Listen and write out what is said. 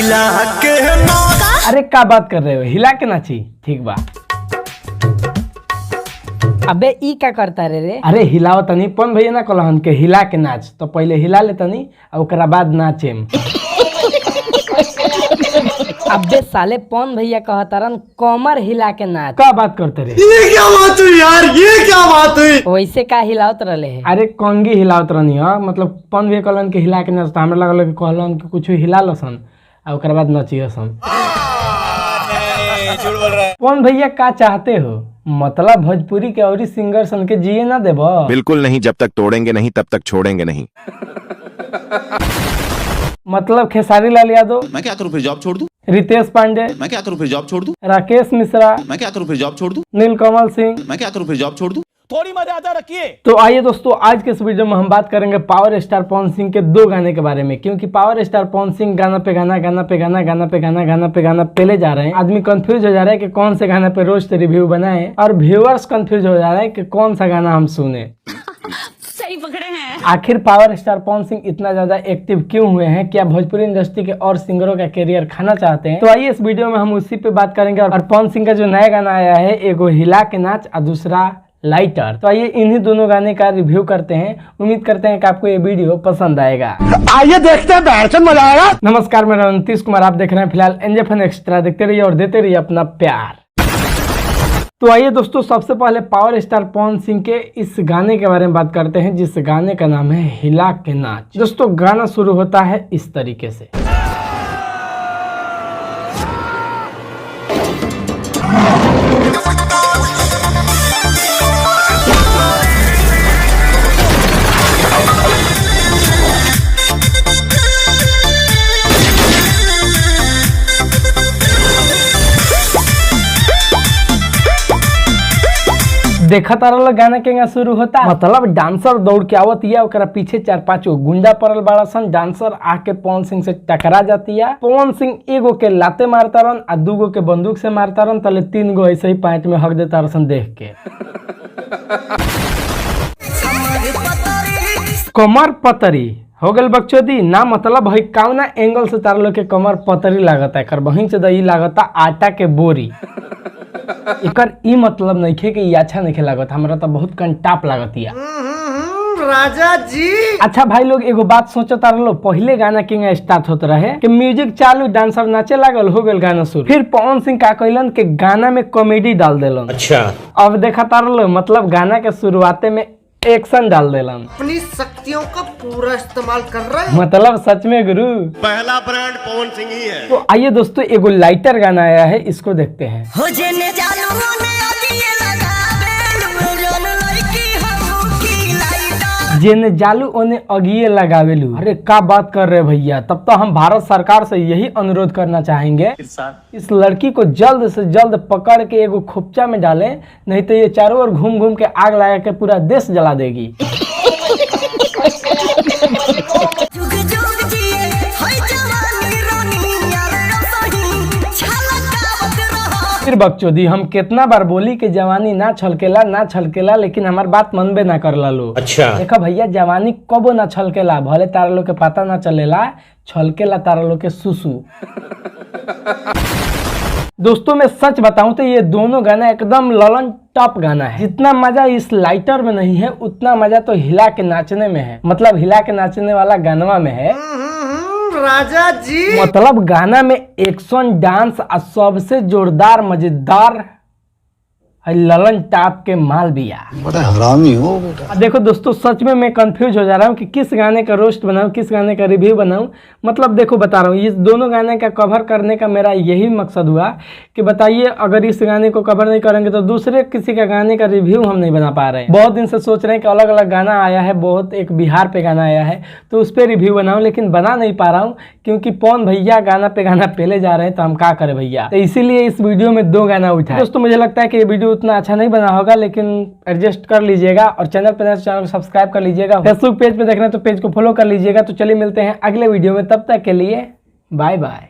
हिला के नाच। अरे क्या बात कर रहे हो, हिला के नाची। ठीक बा। अबे ई क्या करता रे? अरे हिलाओ तनी, पन भैया ना कहलन के हिला के नाच, तो पहले हिला ले तनी और ओकरा बाद नाचेम। अबे साले पौन भैया कहतारन कमर हिला के नाच। क्या बात करते रे? ये क्या बात हुई यार, ये क्या बात हुई? वैसे का हिलावत रहले है? अरे कंगी हिलावत रहनी हो, मतलब पन भैया कहलन के हिला के नाच, तो हमरा लगल कि कहलन कि कुछ हिला लसन और ओकरा बाद नचियसन। झूठ बोल रहा है। पन भैया का चाहते हो, मतलब भोजपुरी के और सिंगर सन के जिए ना देबो? बिल्कुल नहीं, जब तक तोड़ेंगे नहीं तब तक छोड़ेंगे नहीं। मतलब खेसारी लाल यादव, मैं क्या करूं फिर जॉब छोड़ दूं? रितेश पांडे, मैं क्या करूं फिर जॉब छोड़ दूं? राकेश मिश्रा, मैं क्या करूं फिर जॉब छोड़ दूं? नीलकमल सिंह, मैं क्या करूं फिर जॉब छोड़ दूं? थोड़ी मर्यादा रखिए। तो आइए दोस्तों, आज के इस वीडियो में हम बात करेंगे पावर स्टार पवन सिंह के दो गाने के बारे में, क्योंकि पावर स्टार पवन सिंह गाना पे गाना, गाना पे गाना, गाना पे गाना, गाना पे गाना पेले जा रहे हैं। आदमी कंफ्यूज हो जा रहा है कि कौन से गाने पे रोज रिव्यू बनाए, और व्यूअर्स कंफ्यूज हो जा रहा है कि कौन सा गाना हम सुने। सही पकड़े हैं। आखिर पावर स्टार पवन सिंह इतना ज्यादा एक्टिव क्यों हुए हैं? क्या भोजपुरी इंडस्ट्री के और सिंगरों का करियर खाना चाहते हैं? तो आइए इस वीडियो में हम उसी पे बात करेंगे। और पवन सिंह का जो नया गाना आया है, एगो हिला के नाच और दूसरा लाइटर, तो आइए इन्हीं दोनों गाने का रिव्यू करते हैं। उम्मीद करते हैं कि आपको ये वीडियो पसंद आएगा। आइए देखते हैं, बैठन मजा आएगा। नमस्कार, मैं नीतीश कुमार, आप देख रहे हैं फिलहाल एनजे फन एक्स्ट्रा। देखते रहिए और देते रहिए अपना प्यार। तो आइए दोस्तों, सबसे पहले पावर स्टार पवन सिंह के इस गाने के बारे में बात करते हैं, जिस गाने का नाम है हिला के नाच। दोस्तों गाना शुरू होता है इस तरीके से। देखा तारा गाना के शुरू होता, मतलब डांसर दौड़ के आवत या ओकरा पीछे 4-5 गो गुंडा पड़ल बड़ा सन। डांसर आके पवन सिंह से टकरा जाती है। पवन सिंह एगो के लाते मारता रन और 2 गो के बंदूक से मारता रन, तले 3 गो ऐसे ही पैंट में हक देता रसन देख के। कमर पतरी हो गल बकचोदी ना, मतलब भाई कौना एंगल से तारा लोग के कमर पतरी लागता है, कर बहिन से दही लागता आटा के बोरी। एकर ई मतलब नहीं खे कि अच्छा नहीं लागत, हमरा तो बहुत कंटाप लागतिया। राजा जी। अच्छा भाई लोग, एगो बात सोचता रहो, पहले गाना किंग स्टार्ट होते रहे कि म्यूजिक चालू, डांसर नाचे लागल, हो गल गाना शुरू। फिर पवन सिंह का कहलन कि गाना में कॉमेडी डाल देलन। अच्छा, अब देखा तारलो, मतलब गाना के शुरुआते में एक्शन डाल देलन। अपनी शक्तियों का पूरा इस्तेमाल कर रहे हैं। मतलब सच में गुरु, पहला ब्रांड पवन सिंह ही है। तो आइए दोस्तों, एगो लाइटर गाना आया है, इसको देखते हैं। हो जेने जालू ने अगिए लगावेलू रन लड़की हम की लाइटा। जेने जालू ओने अगिए लगावेलू। अरे क्या बात कर रहे भैया, तब तो हम भारत सरकार से यही अनुरोध करना चाहेंगे, इस लड़की को जल्द से जल्द पकड़ के एगो खोपचा में डालें, नहीं तो ये चारों ओर घूम घूम के आग लगा के पूरा देश जला देगी। जुग जुग जिए होय जवानी रानी यार रसही छलकावत रहो। फिर बकचोदी, हम कितना बार बोली कि जवानी ना छलकेला ना छलकेला, लेकिन हमार बात मनबे ना करला लो। अच्छा, देखा भैया, जवानी कबो ना छलकेला, भले तारा लोग के पता ना चलेला, छलकेला तारा लोग के सुसु। दोस्तों मैं सच बताऊं तो ये दोनों गाना एकदम ललन टॉप गाना है। जितना मजा इस लाइटर में नहीं है, उतना मजा तो हिला के नाचने में है, मतलब हिला के नाचने वाला गानवा में है। राजा जी। मतलब गाना में एक्शन, डांस और सबसे जोरदार मजेदार ललन टॉप के माल बिया। बड़ा हरामी हो बेटा। देखो दोस्तों, सच में मैं कंफ्यूज हो जा रहा हूँ कि किस गाने का रोस्ट बनाऊं, किस गाने का रिव्यू बनाऊं। मतलब देखो बता रहा हूँ, इस दोनों गाने का कवर करने का मेरा यही मकसद हुआ कि बताइए, अगर इस गाने को कवर नहीं करेंगे तो दूसरे किसी का गाने का रिव्यू हम नहीं बना पा रहे हैं। बहुत दिन से सोच रहे हैं कि अलग अलग गाना आया है, बहुत एक बिहार पे गाना आया है, तो उस पर रिव्यू बनाऊं, लेकिन बना नहीं पा रहा हूँ क्योंकि पवन भैया गाना पे गाना पहले जा रहे हैं, तो हम क्या करें भैया। तो इसीलिए इस वीडियो में 2 गाना उठा। दोस्तों मुझे लगता है कि ये वीडियो उतना अच्छा नहीं बना होगा, लेकिन एडजस्ट कर लीजिएगा, और चैनल पर चैनल को सब्सक्राइब कर लीजिएगा। फेसबुक पेज पे देख रहे हैं तो पेज को फॉलो कर लीजिएगा। तो चलिए मिलते हैं अगले वीडियो में, तब तक के लिए बाय बाय।